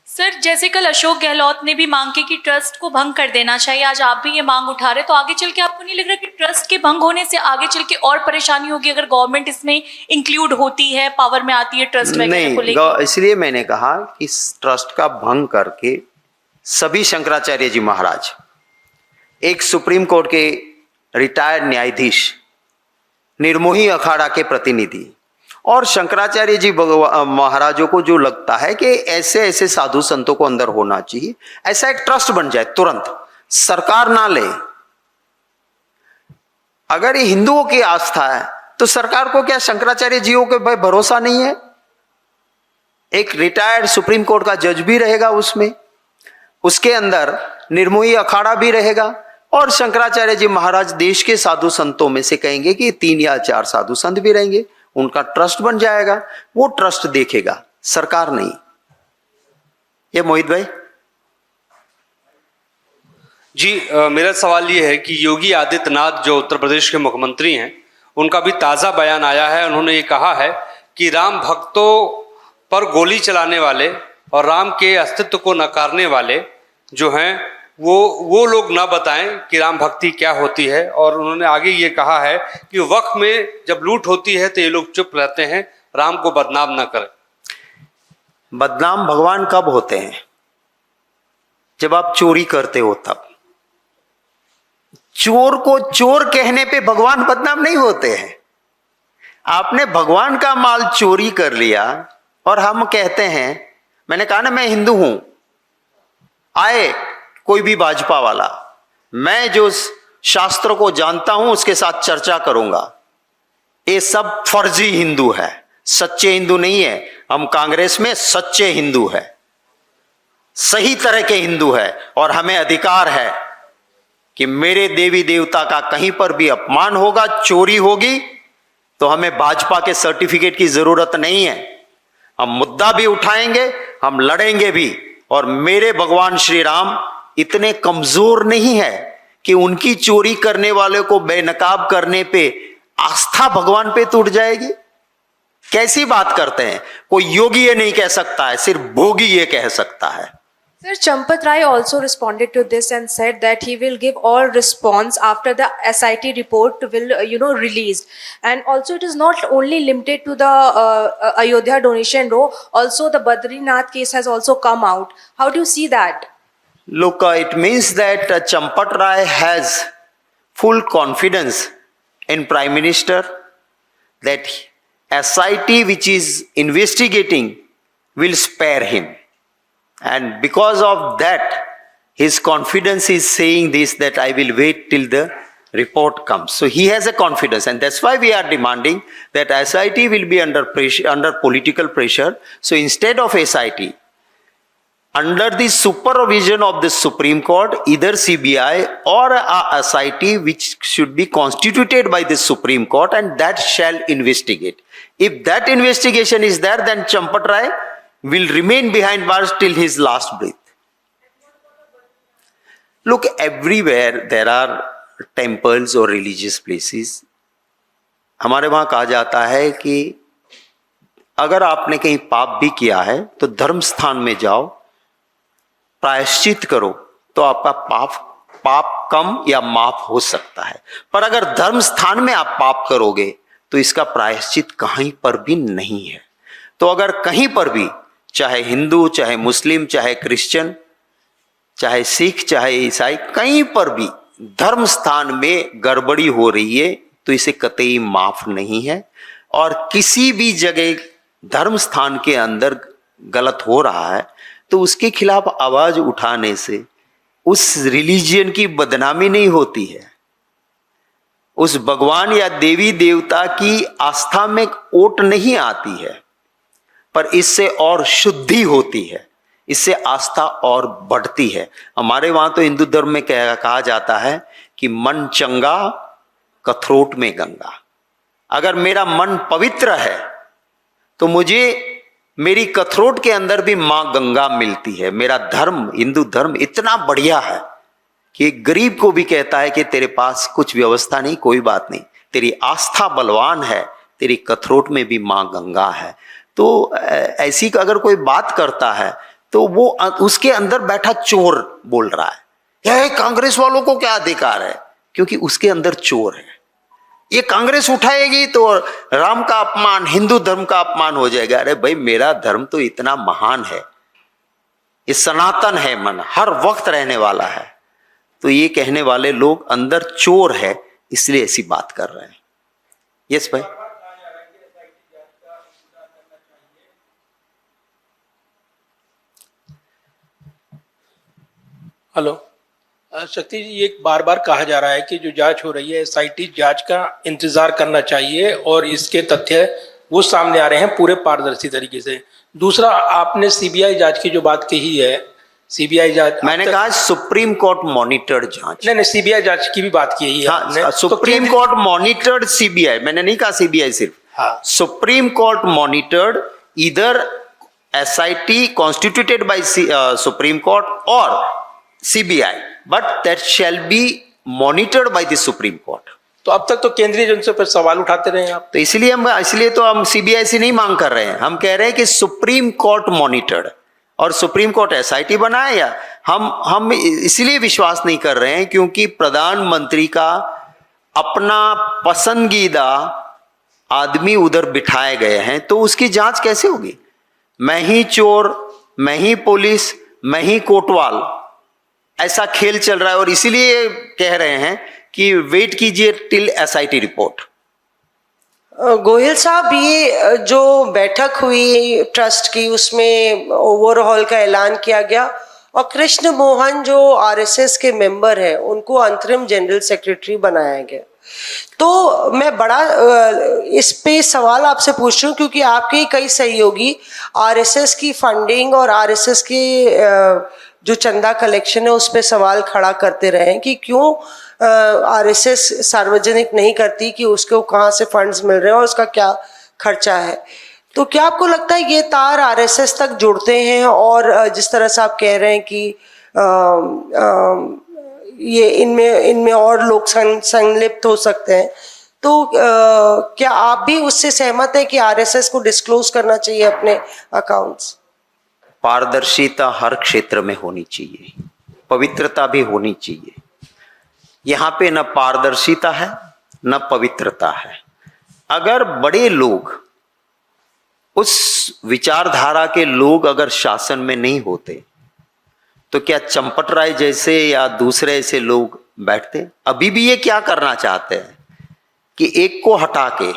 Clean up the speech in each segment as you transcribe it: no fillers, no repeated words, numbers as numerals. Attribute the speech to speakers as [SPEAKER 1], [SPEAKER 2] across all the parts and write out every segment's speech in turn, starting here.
[SPEAKER 1] Sir, जैसे कल अशोक गहलोत ने भी मांग की कि ट्रस्ट को भंग कर देना चाहिए, आज आप भी ये मांग उठा रहे, तो आगे चल के आपको नहीं लग रहा कि ट्रस्ट के भंग होने से आगे चल के और परेशानी होगी अगर गवर्नमेंट इसमें इंक्लूड होती है, पावर में आती है ट्रस्ट वगैरह को लेकर?
[SPEAKER 2] इसलिए मैंने कहा कि इस ट्रस्ट का भंग करके सभी शंकराचार्य जी महाराज, एक सुप्रीम कोर्ट के रिटायर्ड न्यायाधीश, निर्मोही अखाड़ा के प्रतिनिधि और शंकराचार्य जी महाराजों को जो लगता है कि ऐसे ऐसे साधु संतों को अंदर होना चाहिए, ऐसा एक ट्रस्ट बन जाए तुरंत, सरकार ना ले। अगर ये हिंदुओं की आस्था है तो सरकार को क्या शंकराचार्य जीओ के भाई भरोसा नहीं है? एक रिटायर्ड सुप्रीम कोर्ट का जज भी रहेगा उसमें, उसके अंदर निर्मोही अखाड़ा भी रहेगा और शंकराचार्य जी महाराज देश के साधु संतों में से कहेंगे कि 3 या 4 साधु संत भी रहेंगे, उनका ट्रस्ट बन जाएगा, वो ट्रस्ट देखेगा, सरकार नहीं। ये मोहित भाई
[SPEAKER 3] जी, मेरा सवाल ये है कि योगी आदित्यनाथ जो उत्तर प्रदेश के मुख्यमंत्री हैं, उनका भी ताज़ा बयान आया है। उन्होंने ये कहा है कि राम भक्तों पर गोली चलाने वाले और राम के अस्तित्व को नकारने वाले जो हैं वो लोग ना बताएं कि राम भक्ति क्या होती है। और उन्होंने आगे ये कहा है कि वक्त में जब लूट होती है तो ये लोग चुप रहते हैं, राम को बदनाम ना करें।
[SPEAKER 2] बदनाम भगवान कब होते हैं? जब आप चोरी करते हो तब। चोर को चोर कहने पे भगवान बदनाम नहीं होते हैं। आपने भगवान का माल चोरी कर लिया और हम कहते हैं, मैंने कहा ना मैं हिंदू हूं, आए कोई भी भाजपा वाला, मैं जो शास्त्र को जानता हूं उसके साथ चर्चा करूंगा, ये सब फर्जी हिंदू है, सच्चे हिंदू नहीं है। हम कांग्रेस में सच्चे हिंदू है, सही तरह के हिंदू है और हमें अधिकार है कि मेरे देवी देवता का कहीं पर भी अपमान होगा, चोरी होगी, तो हमें भाजपा के सर्टिफिकेट की जरूरत नहीं है। हम मुद्दा भी उठाएंगे, हम लड़ेंगे भी। और मेरे भगवान श्री राम इतने कमजोर नहीं है कि उनकी चोरी करने वाले को बेनकाब करने पे आस्था भगवान पे टूट जाएगी। कैसी बात करते हैं? कोई योगी ये नहीं कह सकता है, सिर्फ भोगी ये कह सकता है।
[SPEAKER 4] Sir, Champat Rai also responded to this and said that he will give all response after the SIT report will, released. And also it is not only limited to the Ayodhya donation row, also the Badrinath case has also come out. How do you see that?
[SPEAKER 2] Look, it means that Champat Rai has full confidence in Prime Minister that SIT which is investigating will spare him. And because of that, his confidence is saying this, that I will wait till the report comes. So he has a confidence, and that's why we are demanding that SIT will be under pressure, under political pressure. So instead of SIT, under the supervision of the Supreme Court, either CBI or a SIT which should be constituted by the Supreme Court, and that shall investigate. If that investigation is there, then Champat Rai will remain behind bars till his last breath. Look, everywhere there are temples or religious places. हमारे वहां कहा जाता है कि अगर आपने कहीं पाप भी किया है तो धर्म स्थान में जाओ, प्रायश्चित करो, तो आपका पाप कम या माफ हो सकता है। पर अगर धर्म स्थान में आप पाप करोगे तो इसका प्रायश्चित कहीं पर भी नहीं है। तो अगर कहीं पर भी, चाहे हिंदू, चाहे मुस्लिम, चाहे क्रिश्चियन, चाहे सिख, चाहे ईसाई, कहीं पर भी धर्म स्थान में गड़बड़ी हो रही है तो इसे कतई माफ नहीं है। और किसी भी जगह धर्म स्थान के अंदर गलत हो रहा है तो उसके खिलाफ आवाज उठाने से उस रिलीजियन की बदनामी नहीं होती है, उस भगवान या देवी देवता की आस्था में ओट नहीं आती है, पर इससे और शुद्धि होती है, इससे आस्था और बढ़ती है। हमारे वहां तो हिंदू धर्म में कहा जाता है कि मन चंगा कथरोट में गंगा। अगर मेरा मन पवित्र है तो मुझे मेरी कथरोट के अंदर भी मां गंगा मिलती है। मेरा धर्म, हिंदू धर्म इतना बढ़िया है कि एक गरीब को भी कहता है कि तेरे पास कुछ व्यवस्था नहीं, कोई बात नहीं, तेरी आस्था बलवान है, तेरी कथरोट में भी मां गंगा है। तो ऐसी अगर कोई बात करता है तो वो उसके अंदर बैठा चोर बोल रहा है, ये कांग्रेस वालों को क्या अधिकार है, क्योंकि उसके अंदर चोर है। ये कांग्रेस उठाएगी तो राम का अपमान, हिंदू धर्म का अपमान हो जाएगा। अरे भाई, मेरा धर्म तो इतना महान है, ये सनातन है, मन हर वक्त रहने वाला है। तो ये कहने वाले लोग अंदर चोर है, इसलिए ऐसी बात कर रहे हैं। यस भाई।
[SPEAKER 5] हेलो शक्ति जी, एक बार बार कहा जा रहा है कि जो जांच हो रही है एसआईटी जांच का इंतजार करना चाहिए और इसके तथ्य वो सामने आ रहे हैं पूरे पारदर्शी तरीके से। दूसरा, आपने सीबीआई जांच की जो बात कही है, सीबीआई जांच,
[SPEAKER 2] मैंने कहा सुप्रीम कोर्ट मॉनिटर्ड जांच।
[SPEAKER 5] नहीं, सीबीआई जांच की भी बात की है आपने।
[SPEAKER 2] हाँ, सुप्रीम कोर्ट मॉनिटर्ड सीबीआई, मैंने नहीं कहा सीबीआई सिर्फ।
[SPEAKER 5] हाँ,
[SPEAKER 2] सुप्रीम कोर्ट मॉनिटर्ड इधर SIT constituted by Supreme Court और CBI, but that shall be monitored by the Supreme Court.
[SPEAKER 5] तो अब तक तो केंद्रीय एजेंसियों पर सवाल उठाते रहे आप।
[SPEAKER 2] तो इसलिए तो हम सीबीआई से नहीं मांग कर रहे हैं, हम कह रहे हैं कि सुप्रीम कोर्ट मॉनिटर्ड, और सुप्रीम कोर्ट एसआईटी बनाए या हम इसलिए विश्वास नहीं कर रहे हैं क्योंकि प्रधानमंत्री का अपना पसंदीदा आदमी उधर बिठाए गए हैं, तो उसकी जांच कैसे होगी? मैं ही चोर, मैं ही पुलिस, मैं ही कोतवाल, ऐसा खेल चल रहा है। और इसीलिए कह रहे हैं कि वेट कीजिए टिल एसआईटी रिपोर्ट।
[SPEAKER 6] गोहिल साहब, ये जो बैठक हुई ट्रस्ट की, उसमें ओवरऑल का ऐलान किया गया और कृष्ण मोहन जो आरएसएस के मेंबर हैं उनको अंतरिम जनरल सेक्रेटरी बनाया गया। तो मैं बड़ा इस पे सवाल आपसे पूछ रही हूँ क्योंकि आपके कई सहयोगी आरएसएस की फंडिंग और आरएसएस के जो चंदा कलेक्शन है उस पे सवाल खड़ा करते रहे हैं कि क्यों आरएसएस सार्वजनिक नहीं करती कि उसको कहाँ से फंड्स मिल रहे हैं और उसका क्या खर्चा है। तो क्या आपको लगता है ये तार आरएसएस तक जुड़ते हैं? और जिस तरह से आप कह रहे हैं कि ये इनमें और लोग संलिप्त हो सकते हैं, तो क्या आप भी उससे सहमत हैं कि आरएसएस को डिस्क्लोज करना चाहिए अपने अकाउंट्स?
[SPEAKER 2] पारदर्शिता हर क्षेत्र में होनी चाहिए, पवित्रता भी होनी चाहिए। यहाँ पे न पारदर्शिता है न पवित्रता है। अगर बड़े लोग, उस विचारधारा के लोग अगर शासन में नहीं होते तो क्या चंपट राय जैसे या दूसरे ऐसे लोग बैठते? अभी भी ये क्या करना चाहते हैं कि एक को हटा के,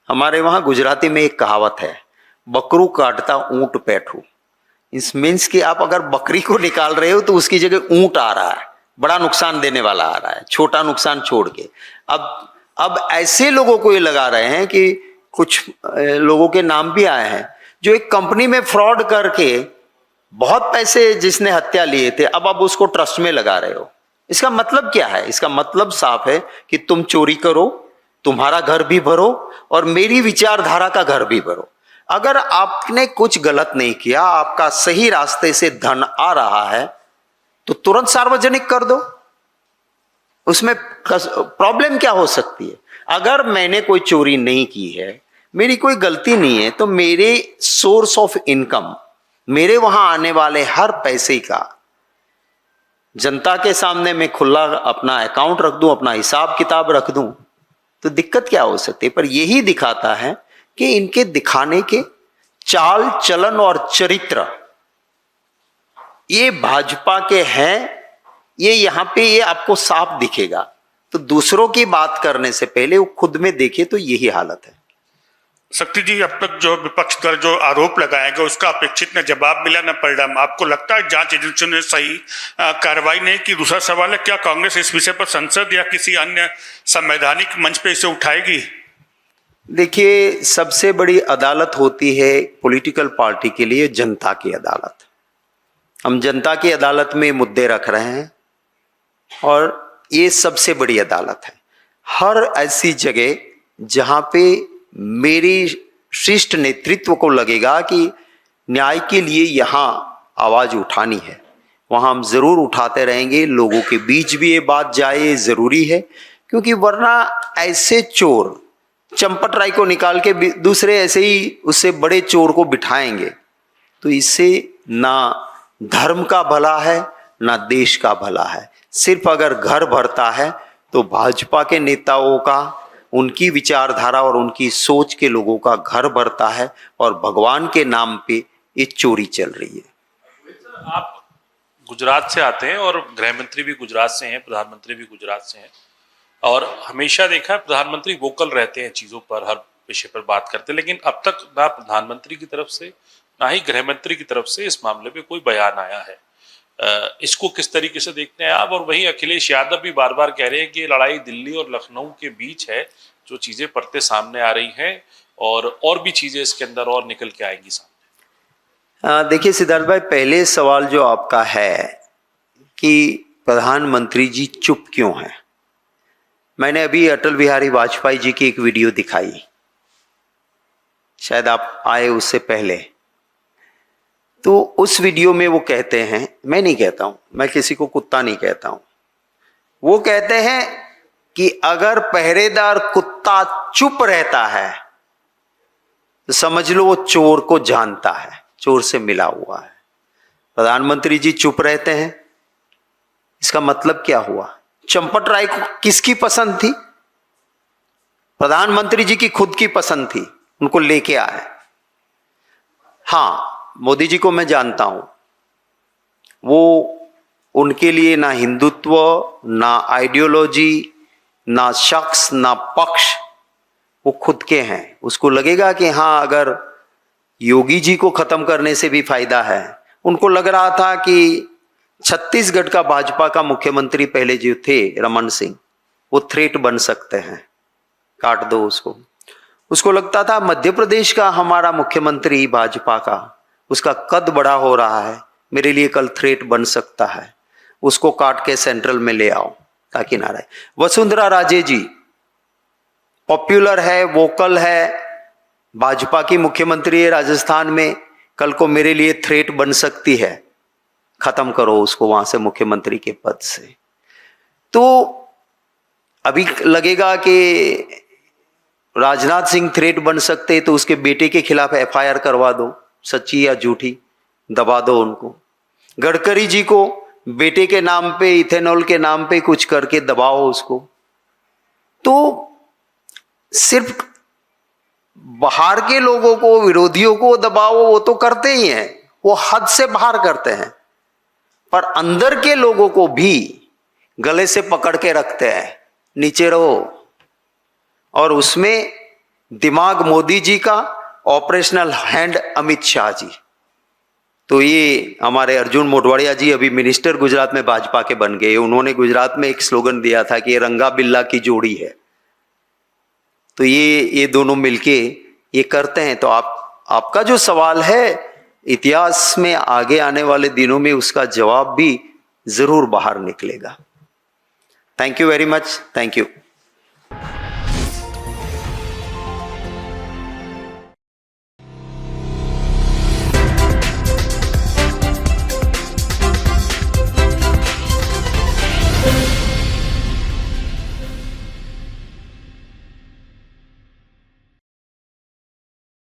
[SPEAKER 2] हमारे वहाँ गुजराती में एक कहावत है, बकरू काटता ऊंट पैठू। इस मीन्स कि आप अगर बकरी को निकाल रहे हो तो उसकी जगह ऊंट आ रहा है, बड़ा नुकसान देने वाला आ रहा है, छोटा नुकसान छोड़ के। अब ऐसे लोगों को ये लगा रहे हैं कि कुछ लोगों के नाम भी आए हैं जो एक कंपनी में फ्रॉड करके बहुत पैसे जिसने हत्या लिए थे, अब आप उसको ट्रस्ट में लगा रहे हो। इसका मतलब क्या है? इसका मतलब साफ है कि तुम चोरी करो, तुम्हारा घर भी भरो और मेरी विचारधारा का घर भी भरो। अगर आपने कुछ गलत नहीं किया, आपका सही रास्ते से धन आ रहा है तो तुरंत सार्वजनिक कर दो। उसमें प्रॉब्लम क्या हो सकती है? अगर मैंने कोई चोरी नहीं की है, मेरी कोई गलती नहीं है, तो मेरे सोर्स ऑफ इनकम, मेरे वहां आने वाले हर पैसे का जनता के सामने मैं खुला अपना अकाउंट रख दूं, अपना हिसाब किताब रख दूं, तो दिक्कत क्या हो सकती है? पर यही दिखाता है कि इनके दिखाने के चाल चलन और चरित्र ये भाजपा के हैं। ये यहाँ पे ये आपको साफ दिखेगा। तो दूसरों की बात करने से पहले वो खुद में देखे, तो यही हालत है।
[SPEAKER 7] शक्ति जी, अब तक जो विपक्ष पर जो आरोप लगाया गया उसका अपेक्षित न जवाब मिला न परिणाम। आपको लगता है जांच एजेंसियों ने सही कार्रवाई नहीं की? दूसरा सवाल है, क्या कांग्रेस इस विषय पर संसद या किसी अन्य संवैधानिक मंच पे इसे उठाएगी?
[SPEAKER 2] देखिए, सबसे बड़ी अदालत होती है पॉलिटिकल पार्टी के लिए जनता की अदालत। हम जनता की अदालत में मुद्दे रख रहे हैं और ये सबसे बड़ी अदालत है। हर ऐसी जगह जहां पे मेरी शिष्ट नेतृत्व को लगेगा कि न्याय के लिए यहाँ आवाज उठानी है, वहां हम जरूर उठाते रहेंगे। लोगों के बीच भी ये बात जाए, जरूरी है, क्योंकि वरना ऐसे चोर चंपट राय को निकाल के दूसरे ऐसे ही उससे बड़े चोर को बिठाएंगे, तो इससे ना धर्म का भला है ना देश का भला है। सिर्फ अगर घर भरता है तो भाजपा के नेताओं का, उनकी विचारधारा और उनकी सोच के लोगों का घर भरता है और भगवान के नाम पे ये चोरी चल रही है।
[SPEAKER 8] आप गुजरात से आते हैं और गृह मंत्री भी गुजरात से हैं, प्रधानमंत्री भी गुजरात से हैं, और हमेशा देखा है प्रधानमंत्री वोकल रहते हैं चीजों पर, हर विषय पर बात करते हैं, लेकिन अब तक ना प्रधानमंत्री की तरफ से ना ही गृह मंत्री की तरफ से इस मामले पे कोई बयान आया है। इसको किस तरीके से देखते हैं आप? और वहीं अखिलेश यादव भी बार बार कह रहे हैं कि ये लड़ाई दिल्ली और लखनऊ के बीच है, जो चीजें परते सामने आ रही हैं और भी चीजें इसके अंदर और निकल के आएंगी सामने।
[SPEAKER 2] देखिए सिद्धार्थ भाई, पहले सवाल जो आपका है कि प्रधानमंत्री जी चुप क्यों हैं, मैंने अभी अटल बिहारी वाजपेयी जी की एक वीडियो दिखाई, शायद आप आए उससे पहले। तो उस वीडियो में वो कहते हैं, मैं नहीं कहता हूं, मैं किसी को कुत्ता नहीं कहता हूं, वो कहते हैं कि अगर पहरेदार कुत्ता चुप रहता है तो समझ लो वो चोर को जानता है, चोर से मिला हुआ है। प्रधानमंत्री जी चुप रहते हैं, इसका मतलब क्या हुआ? चंपत राय को किसकी पसंद थी? प्रधानमंत्री जी की खुद की पसंद थी, उनको लेके आए। हाँ, मोदी जी को मैं जानता हूं, वो उनके लिए ना हिंदुत्व, ना आइडियोलॉजी, ना शख्स, ना पक्ष, वो खुद के हैं। उसको लगेगा कि हाँ, अगर योगी जी को खत्म करने से भी फायदा है। उनको लग रहा था कि छत्तीसगढ़ का भाजपा का मुख्यमंत्री पहले जो थे रमन सिंह, वो थ्रेट बन सकते हैं, काट दो उसको। उसको लगता था मध्य प्रदेश का हमारा मुख्यमंत्री भाजपा का, उसका कद बड़ा हो रहा है, मेरे लिए कल थ्रेट बन सकता है, उसको काट के सेंट्रल में ले आओ ताकि ना रहे। वसुंधरा राजे जी पॉपुलर है, वोकल है, भाजपा की मुख्यमंत्री है राजस्थान में, कल को मेरे लिए थ्रेट बन सकती है, खत्म करो उसको वहां से मुख्यमंत्री के पद से। तो अभी लगेगा कि राजनाथ सिंह थ्रेट बन सकते, तो उसके बेटे के खिलाफ एफआईआर करवा दो, सच्ची या झूठी, दबा दो उनको। गडकरी जी को बेटे के नाम पे, इथेनॉल के नाम पे कुछ करके दबाओ उसको। तो सिर्फ बाहर के लोगों को, विरोधियों को दबाओ, वो तो करते ही हैं, वो हद से बाहर करते हैं, पर अंदर के लोगों को भी गले से पकड़ के रखते हैं, नीचे रहो। और उसमें दिमाग मोदी जी का, ऑपरेशनल हैंड अमित शाह जी। तो ये हमारे अर्जुन मोढवाडिया जी अभी मिनिस्टर गुजरात में भाजपा के बन गए। उन्होंने गुजरात में एक स्लोगन दिया था कि ये रंगा बिल्ला की जोड़ी है। तो ये दोनों मिलके ये करते हैं। तो आपका जो सवाल है, इतिहास में आगे आने वाले दिनों में उसका जवाब भी जरूर बाहर निकलेगा। Thank you very much. Thank you.